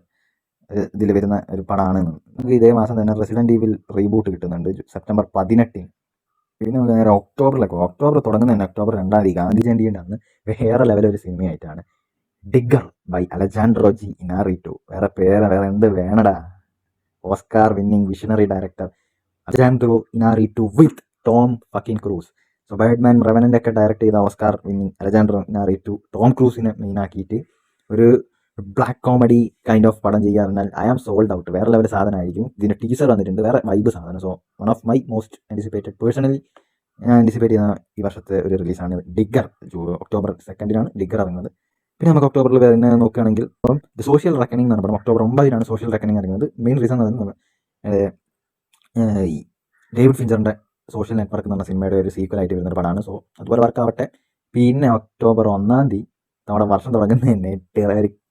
ഇതിൽ വരുന്ന ഒരു പടമാണ്. നമുക്ക് ഇതേ മാസം തന്നെ റെസിഡന്റ് ഈവിൽ റീബൂട്ട് കിട്ടുന്നുണ്ട് സെപ്റ്റംബർ 18. പിന്നെ നമുക്ക് നേരെ ഒക്ടോബറിലേക്ക്. ഒക്ടോബർ തുടങ്ങുന്ന തന്നെ ഒക്ടോബർ 2 ഗാന്ധി ജയന്തിയുടെ അന്ന് വേറെ ലെവലൊരു സിനിമയായിട്ടാണ് Digger by Alejandro G Inarritu. വേറെ എന്ത് വേണടാ. Oscar winning visionary director Alejandro Inarritu with Tom fucking Cruise. So Batman Revenant ഒക്കെ ഡയറക്ട് ചെയ്ത Oscar winning Alejandro Inarritu Tom ക്രൂസിനെ മെയിനാക്കിയിട്ട് ഒരു ബ്ലാക്ക് കോമഡി കൈൻഡ് ഓഫ് പടം ചെയ്യാറുണ്ട്. I am sold out. വേറെ ലെവൽ സാധനമായിരിക്കും. ഇതിന് ടീസർ വന്നിട്ടുണ്ട്, വേറെ വൈബ് സാധനം. So one of my most anticipated, personally ഞാൻ ആൻറ്റിസിപ്പേറ്റ് ചെയ്യുന്ന ഈ വർഷത്തെ ഒരു റിലീസാണ് ഡിഗർ. ഒക്ടോബർ 2 ഡിഗർ ഇറങ്ങുന്നത്. പിന്നെ നമുക്ക് ഒക്ടോബറിൽ വരുന്ന നോക്കുകയാണെങ്കിൽ ഇപ്പം ദ സോഷ്യൽ റെക്കണിംഗ് എന്നാണ് പടം. ഒക്ടോബർ 9 സോഷ്യൽ റെക്കണിംഗ് ഇറങ്ങുന്നത്. മെയിൻ റീസൺ എന്ന് പറയുന്നത് ഈ ഡേവിഡ് ഫിഞ്ചറിൻ്റെ സോഷ്യൽ നെറ്റ്വർക്ക് എന്ന് പറഞ്ഞ സിനിമയുടെ ഒരു സീക്വലായിട്ട് വരുന്ന പടമാണ്. സോ അതുപോലെ വർക്കാവട്ടെ. പിന്നെ ഒക്ടോബർ 1 നമ്മുടെ വർഷം തുടങ്ങുന്നത് തന്നെ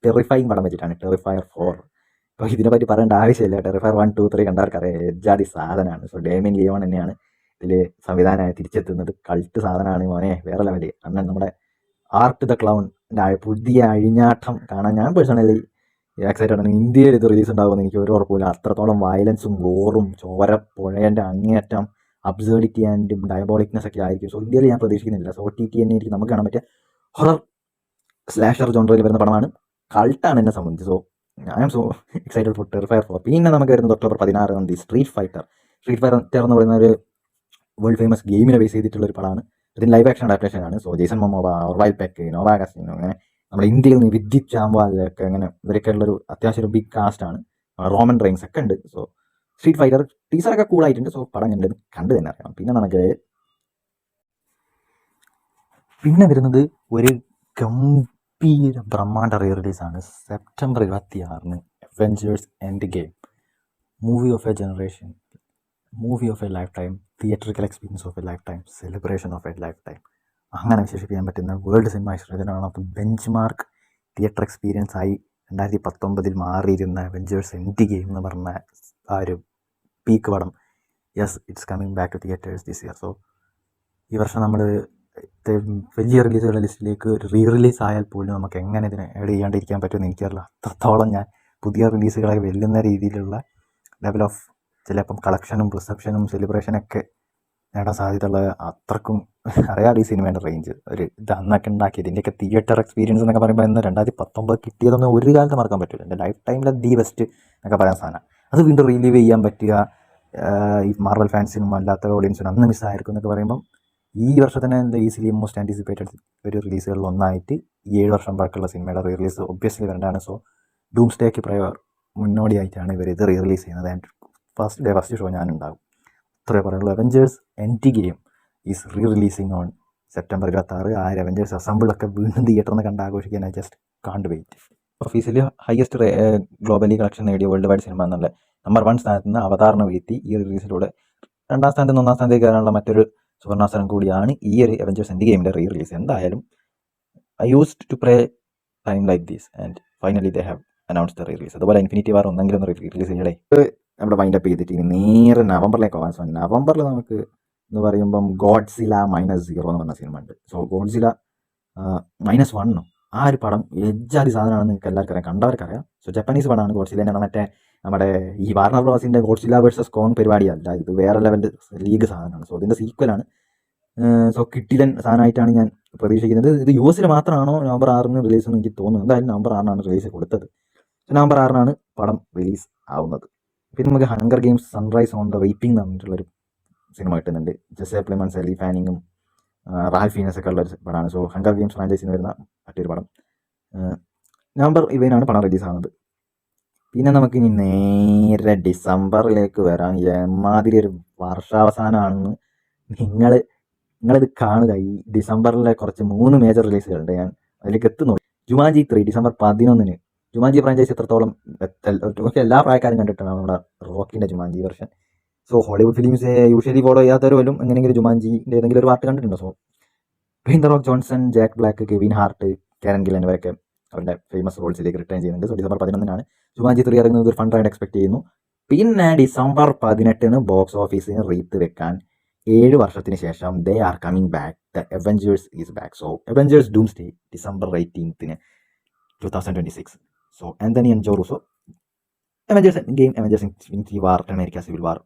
ടെറിഫൈങ് പടം വെച്ചിട്ടാണ്, ടെറിഫയർ 4. അപ്പോൾ ഇതിനെപ്പറ്റി പറയേണ്ട ആവശ്യമില്ല. ടെറിഫയർ 1, 2, 3 കണ്ടവർക്കറിയാം എജാതി സാധനമാണ്. സോ ഡേമിയൻ ലിയോൺ തന്നെയാണ് ഇതിൽ സംവിധാനമായി തിരിച്ചെത്തുന്നത്. കൾട്ട് സാധനമാണ് മോനെ, വേറെ ലെവല്. അണ്ണൻ നമ്മുടെ ആർട്ട് ദ ക്ലൗണിൻ്റെ പുതിയ അഴിഞ്ഞാട്ടം കാണാൻ ഞാൻ പേഴ്സണലി എക്സൈറ്റഡ് ആണ്. ഇന്ത്യയിൽ ഇത് റിലീസ് ഉണ്ടാകുമെന്ന് എനിക്ക് ഒരു ഉറപ്പില്ല. അത്രത്തോളം വയലൻസും ഗോറും ചോര പുഴേൻ്റെ അങ്ങേയറ്റം അബ്സേർഡിറ്റി ആൻഡ് ഡയബോളിക്നെസ് ഒക്കെ ആയിരിക്കും. സോ ഇന്ത്യയിൽ ഞാൻ പ്രതീക്ഷിക്കുന്നില്ല. സോ OTT തന്നെ എനിക്ക് നമുക്ക് കാണാൻ പറ്റിയ ഹൊറർ സ്ലാഷർ ജോണറിൽ വരുന്ന പടമാണ്. കൾട്ടാണ് എന്നെ സംബന്ധിച്ച്. So I am so excited for Terrifier 4. പിന്നെ നമുക്ക് വരുന്നത് ഒക്ടോബർ 16 സ്ട്രീറ്റ് ഫൈറ്റർ എന്ന് പറയുന്ന ഒരു വേൾഡ് ഫേമസ് ഗെയിമിനെ ബേസ് ചെയ്തിട്ടുള്ള ഒരു പടമാണ്. ഇതിന് ലൈവ് ആക്ഷൻ അഡാപ്റ്റേഷൻ ആണ്. സോ ജേസൺ മൊമോവ, ഓർവൈൽ പെക്ക്, നോവാ കാസ്റ്റിനോ, അങ്ങനെ നമ്മുടെ ഇന്ത്യയിൽ നിന്ന് വിദ്യുത് ചാമ്പാലൊക്കെ അങ്ങനെ ഇവരൊക്കെ ഉള്ളൊരു അത്യാവശ്യം ഒരു ബിഗ് കാസ്റ്റ് ആണ്. റോമൻ റെയിൻസ് ഒക്കെ ഉണ്ട്. സോ സ്ട്രീറ്റ് ഫൈറ്റർ ടീസറൊക്കെ കൂളായിട്ടുണ്ട്. സോ പടം കണ്ട് തന്നെ അറിയണം. പിന്നെ നമുക്ക് വരുന്നത് ഒരു ഗംഭീര ബ്രഹ്മാണ്ഡ റീ റിലീസാണ് September 26 Avengers Endgame. Movie of a generation, movie of a lifetime, theatrical experience of a lifetime, celebration of a lifetime, അങ്ങനെ വിശേഷിപ്പിക്കാൻ പറ്റുന്ന വേൾഡ് സിനിമ ഹിസ്റ്ററിയിലാണ് of benchmark theatre experience ആയി 2019 മാറിയിരുന്ന Avengers end game എന്ന് പറഞ്ഞ ആ ഒരു peak പടം. Yes, it's coming back to theatres this year. So ഈ വർഷം നമ്മൾ വലിയ റിലീസുകളുടെ ലിസ്റ്റിലേക്ക് റീ റിലീസ് ആയാൽ പോലും നമുക്ക് എങ്ങനെ ഇതിനെ ആഡ് ചെയ്യാണ്ടിരിക്കാൻ പറ്റുമെന്ന് എനിക്കറിയില്ല. അത്രത്തോളം ഞാൻ പുതിയ റിലീസുകളെ വെല്ലുന്ന രീതിയിലുള്ള ലെവൽ ഓഫ് ചിലപ്പം കളക്ഷനും റിസപ്ഷനും സെലിബ്രേഷനൊക്കെ നേടാൻ സാധ്യതയുള്ള അത്രക്കും അറിയാതെ ഈ സിനിമയുടെ റേഞ്ച്. ഒരു ഇത് അന്നൊക്കെ ഉണ്ടാക്കി ഇതിൻ്റെയൊക്കെ തിയേറ്റർ എക്സ്പീരിയൻസ് എന്നൊക്കെ പറയുമ്പോൾ ഇന്ന് 2019 കിട്ടിയതൊന്നും ഒരു കാലത്ത് മറക്കാൻ പറ്റില്ല. എൻ്റെ ലൈഫ് ടൈമിലെ ദി ബെസ്റ്റ് എന്നൊക്കെ പറയാൻ സാധനം. അത് വീണ്ടും റിലീവ് ചെയ്യാൻ പറ്റുക ഈ മാർവൽ ഫാൻസിനും അല്ലാത്ത ഓഡിയൻസിനും അന്ന് മിസ്സായിരിക്കും എന്നൊക്കെ പറയുമ്പം ഈ വർഷത്തിന് എന്താ ഈസിലി മോസ്റ്റ് ആൻറ്റിസിപ്പേറ്റഡ് ഒരു റിലീസുകളിൽ ഒന്നായിട്ട് 7 വർഷം പഴക്കമുള്ള സിനിമയുടെ റീ റിലീസ് ഒബ്വിയസ്ലി വരേണ്ടതാണ്. സോ ഡൂംസ്ഡേക്ക് മുന്നോടിയായിട്ടാണ് ഇവർ ഇത് റീ റിലീസ് ചെയ്യുന്നത്. ആൻഡ് ഫസ്റ്റ് ഷോ ഞാനുണ്ടാകും. അത്രേ പറയുള്ളൂ. Avengers Endgame is re-releasing on September 26. ആ അവെഞ്ചേഴ്സ് അസംബിളൊക്കെ വീണ്ടും തിയേറ്ററിൽ നിന്ന് കണ്ട് ആഘോഷിക്കാൻ I just can't wait. Officially highest globally collection നേടിയ വേൾഡ് വൈഡ് സിനിമ എന്നുള്ള നമ്പർ 1 സ്ഥാനത്ത് നിന്ന് അവതാറിനെ വീഴ്ത്തി ഈ റിലീസിലൂടെ 2ാം സ്ഥാനത്ത് നിന്ന് 1ാം സ്ഥാനത്തേക്ക് കയറാനുള്ള മറ്റൊരു സുവർണാവസരം കൂടിയാണ് ഈ ഒരു അവെഞ്ചേഴ്സ് എൻഡ് ഗെയിമിൻ്റെ റീ റിലീസ്. എന്തായാലും I used to pray time like these and finally they have announce the re release. അതുപോലെ ഇൻഫിനിറ്റി വാർ ഒന്നെങ്കിലും ഒന്ന് റീ റിലീസ് ചെയ്യണേ. നമ്മുടെ വൈൻഡപ്പ് ചെയ്തിട്ട് ഇനി നേരെ നവംബറിലേക്ക് പോകാൻ സാധിക്കും. നവംബറിൽ നമുക്ക് എന്ന് പറയുമ്പം ഗോഡ്സില -0 എന്ന് പറഞ്ഞ സിനിമ ഉണ്ട്. സോ ഗോഡ്സില -1 ആ ഒരു പടം എജ്ജാതി സാധനമാണെന്ന് നിങ്ങൾക്ക് എല്ലാവർക്കും അറിയാം, കണ്ടവർക്കറിയാം. സോ ജപ്പാനീസ് പടമാണ് ഗോഡ്സിലേൻ്റെ. മറ്റേ നമ്മുടെ ഈ വാർണർ ബ്രോസിൻ്റെ ഗോഡ്സില വേഴ്സസ് കോങ് പരിപാടിയല്ല, ഇത് വേറെ ലെവലിൻ്റെ ലീഗ് സാധനമാണ്. സോ ഇതിൻ്റെ സീക്വലാണ്. സോ കിട്ടിലൻ സാധനമായിട്ടാണ് ഞാൻ പ്രതീക്ഷിക്കുന്നത്. ഇത് US മാത്രമാണോ നവംബർ 6 റിലീസ് എന്ന് എനിക്ക് തോന്നുന്നു. എന്തായാലും നവംബർ 6 റിലീസ് കൊടുത്തത്. നവംബർ 6 പടം റിലീസ് ആവുന്നത്. പിന്നെ നമുക്ക് hunger games sunrise on the waiting എന്ന് പറഞ്ഞിട്ടുള്ളൊരു സിനിമ കിട്ടുന്നുണ്ട്. ജെസെ പ്ലിമൺസ്, എലി ഫാനിങ്ങും റാൽഫ് ഫീനസ് ഒക്കെ ഉള്ളൊരു പടമാണ്. സോ ഹങ്കർ ഗെയിംസ് ഫ്രാഞ്ചൈസിന് വരുന്ന മറ്റൊരു പടം നവംബർ 20 പടം റിലീസ് ആവുന്നത്. പിന്നെ നമുക്കിനി നേരെ ഡിസംബറിലേക്ക് വരാം. എമാതിരി ഒരു വർഷാവസാനമാണെന്ന് നിങ്ങളിത് കാണുക. ഈ ഡിസംബറിലെ കുറച്ച് 3 മേജർ റിലീസുകളുണ്ട്, ഞാൻ അതിലേക്ക് എത്തുന്നു. Jumanji 3 December 11. ജുമാൻജി ഫ്രാഞ്ചൈസ് എത്രത്തോളം എല്ലാ പ്രായക്കാരും കണ്ടിട്ടാണ് നമ്മുടെ റോക്കിൻ്റെ Jumanji version. So Hollywood films usually follow ചെയ്യാത്തവർ പോലും എങ്ങനെയെങ്കിലും ജുമാൻജിൻ്റെ ഏതെങ്കിലും ഒരു പാർട്ട് കണ്ടിട്ടുണ്ടോ? So Dwayne the Rock Johnson, Jack Black, Kevin Hart, Karen ഗിൽ എന്നിവരൊക്കെ അവരുടെ ഫേമസ് റോൾസിലേക്ക് റിട്ടേൺ ചെയ്യുന്നുണ്ട്. സോ ഡിസംബർ 11 ജുമാൻജി 3 ഇറങ്ങുന്നത് ഒരു ഫൺ റൈഡ് എക്സ്പെക്ട് ചെയ്യുന്നു. പിന്നെ ഡിസംബർ 18 ബോക്സ് ഓഫീസിന് റീത്ത് വെക്കാൻ 7 വർഷത്തിന് ശേഷം they are coming back, the Avengers is back. So Avengers Doomsday December 18 2026. So Anthony and Joe Russo, Avengers game, Avengers Infinity War, America Civil War,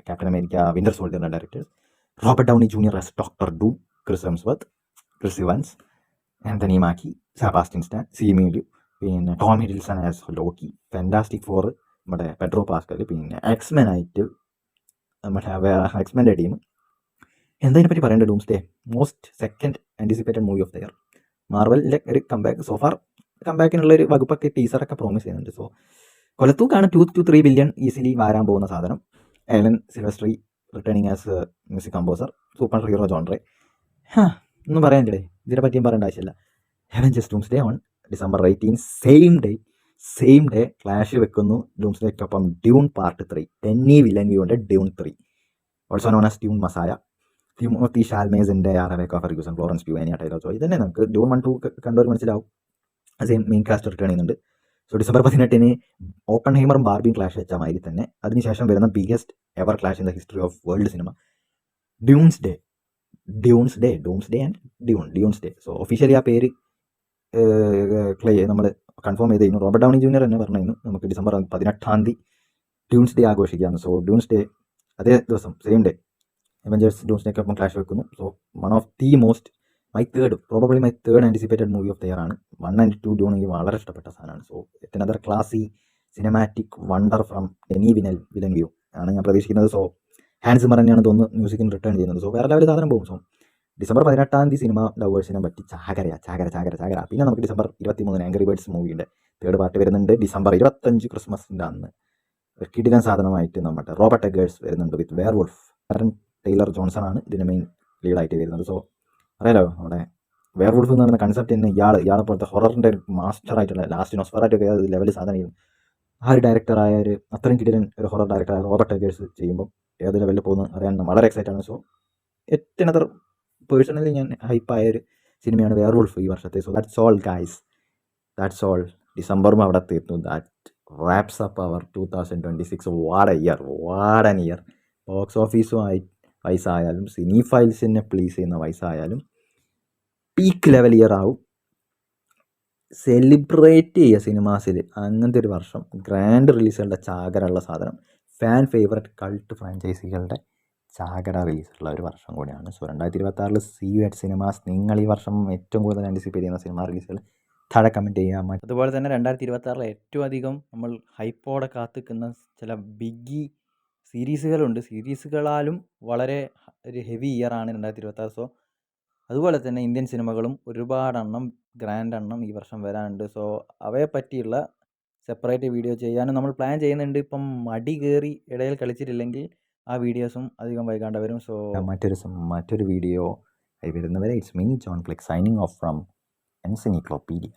Captain America Winter സോൾജറിന്റെ directors, Robert Downey Junior as Doctor Doom, Chris Hemsworth, Chris Evans, Anthony Mackie, Sebastian Stan, Simu Liu, പിന്നെ Tom Hiddleston as Loki, Fantastic Four നമ്മുടെ Pedro Pascal, പിന്നെ X-Men ആയിട്ട് നമ്മുടെ എക്സ്മെൻ്റെ team. എന്തതിനെ പറ്റി പറയേണ്ടത്? Doomsday most second anticipated movie of the year. മാർവലിൻ്റെ ഒരു കംബാക്ക്, സോഫാർ കംബാക്കിനുള്ള ഒരു വകുപ്പൊക്കെ ടീസറൊക്കെ പ്രോമിസ് ചെയ്യുന്നുണ്ട്. സോ കൊലത്തൂക്കാണ് 2 to 3 ബില്യൺ ഈസിലി വാരാൻ പോകുന്ന സാധനം. Alan Silvestri returning as music composer, superhero genre. ഒന്നും പറയാനില്ലേ, ഇതിനെ പറ്റിയും പറയേണ്ട ആവശ്യമില്ല. Avengers Doomsday on December 18, same day clash വെക്കുന്നു ഡൂംസ്ഡേക്കൊപ്പം ഡ്യൂൺ പാർട്ട് 3, ഡെന്നി വില്ലൻവ്യൂവിൻ്റെ Dune 3, also known as Dune Messiah, Timothee ഷാൽമേസിൻ്റെ Rebecca Ferguson, Florence പ്യൂ, Anya Taylor Joy. ഇതന്നെ നമുക്ക് ഡ്യൂൺ 1, 2 കണ്ടവർ മനസ്സിലാവും. സെയിം മെയിൻ കാസ്റ്റ് റിട്ടേൺ ചെയ്യുന്നുണ്ട്. സോ ഡിസംബർ 18 ഓപ്പൺഹൈമറും ബാർബിയും ക്ലാഷ് വെച്ച മാതിരി തന്നെ അതിനുശേഷം വരുന്ന biggest ever clash in the history of world cinema, Dunesday and Dunesday. So officially ആ പേര് നമ്മൾ കൺഫേം ചെയ്ത് കഴിഞ്ഞു. റോബർട്ട് ഡൗണി ജൂനിയർ തന്നെ പറഞ്ഞു നമുക്ക് ഡിസംബർ 18 ഡ്യൂൺസ്ഡേ ആഘോഷിക്കുകയാണ്. സോ ഡ്യൂൺസ്ഡേ അതേ ദിവസം സെയിം ഡേ അവഞ്ചേഴ്സ് ഡൂംസ്ഡേക്കൊപ്പം ക്ലാഷ് വെക്കുന്നു. So one of the most my third anticipated movie of the year ആണ്. 1 and 2 ഡ്യൂൺ എനിക്ക് വളരെ ഇഷ്ടപ്പെട്ട സാധനമാണ്. So another classy cinematic wonder from Denis Villeneuve ആണ് ഞാൻ പ്രതീക്ഷിക്കുന്നത്. സോ ഹാൻസ് സിമർ തന്നെയാണ് തോന്നുന്നു മ്യൂസിക്കിന് റിട്ടേൺ ചെയ്യുന്നത്. സോ വേറെ ലെവൽ സാധനം പോകും. സോ ഡിസംബർ 18 സിനിമ ലവേഴ്സിനെ പറ്റി ചാകര. പിന്നെ നമുക്ക് ഡിസംബർ 23 ആംഗ്രി ബേർഡ്സ് മൂവിയുടെ 3rd പാർട്ട് വരുന്നുണ്ട്. ഡിസംബർ 25 ക്രിസ്മസിൻ്റെ അന്ന് കിടിലൻ സാധനമായിട്ട് നമ്മുടെ റോബർട്ട് എഗേഴ്സ് വരുന്നുണ്ട് വിത്ത് വെയർവുൾഫ്. കാരണം ടൈലർ ജോൺസൺ ആണ് ഇതിന് മെയിൻ ലീഡായിട്ട് വരുന്നത്. സോ അറിയാലോ, നമ്മുടെ വെയർവുൾഫ് എന്ന് പറയുന്ന കൺസെപ്റ്റ് തന്നെ ഇയാളെ പോലത്തെ ഹൊററിൻ്റെ ഒരു മാസ്റ്റർ ആയിട്ടുള്ള ലാസ്റ്റ് നോസ്ഫെറാറ്റൊക്കെ ലെവൽ സാധനം ആ ഒരു ഡയറക്ടറായ ഒരു അത്രയും കിടിലൻ ഒരു ഹൊറർ ഡയറക്ടറായ റോബർട്ട് എഗേഴ്സ് ചെയ്യുമ്പോൾ ഏത് ലെവലിൽ പോകുന്നത് അറിയാൻ വളരെ എക്സൈറ്റ് ആണ്. സോ ഏറ്റവും പേഴ്സണലി ഞാൻ ഹൈപ്പായ ഒരു സിനിമയാണ് വെയർവുൾഫ് ഈ വർഷത്തെ. So that's all guys, that's all. ഡിസംബറും അവിടെ തീർന്നു. That wraps up our 2026. What an year. Box ഓഫീസും വൈസ് ആയാലും സിനി ഫൈൽസിനെ പ്ലീസ് ചെയ്യുന്ന വയസ്സായാലും പീക്ക് ലെവൽ ഇയർ ആവും. സെലിബ്രേറ്റ് ചെയ്യുക സിനിമാസിൽ അങ്ങനത്തെ ഒരു വർഷം. ഗ്രാൻഡ് റിലീസുകളുടെ ചാകരയുള്ള സാധനം, ഫാൻ ഫേവററ്റ് കൾട്ട് ഫ്രാഞ്ചൈസികളുടെ ചാകര റിലീസുള്ള ഒരു വർഷം കൂടിയാണ്. So 2026 see you at cinemas. നിങ്ങൾ ഈ വർഷം ഏറ്റവും കൂടുതൽ ആൻറ്റിസിപ്പേറ്റ് ചെയ്യുന്ന സിനിമ റിലീസുകൾ താഴെ കമൻറ്റ് ചെയ്യാം. അതുപോലെ തന്നെ 2026 ഏറ്റവും അധികം നമ്മൾ ഹൈപ്പോടെ കാത്തിക്കുന്ന ചില ബിഗ്ഗി സീരീസുകളുണ്ട്. സീരീസുകളാലും വളരെ ഒരു ഹെവി ഇയറാണ് 2026. സോ അതുപോലെ തന്നെ ഇന്ത്യൻ സിനിമകളും ഒരുപാടെണ്ണം ഗ്രാൻഡ് എണ്ണം ഈ വർഷം വരാനുണ്ട്. സോ അവയെ പറ്റിയുള്ള സെപ്പറേറ്റ് വീഡിയോ ചെയ്യാനും നമ്മൾ പ്ലാൻ ചെയ്യുന്നുണ്ട്. ഇപ്പം മടി കയറി ഇടയിൽ കളിച്ചിട്ടില്ലെങ്കിൽ ആ വീഡിയോസും അധികം വൈകാണ്ട് വരും. സോ മറ്റൊരു വീഡിയോ വരുന്നവരെ it's me John Flex signing off from എൻസിക്ലോപീഡിയ.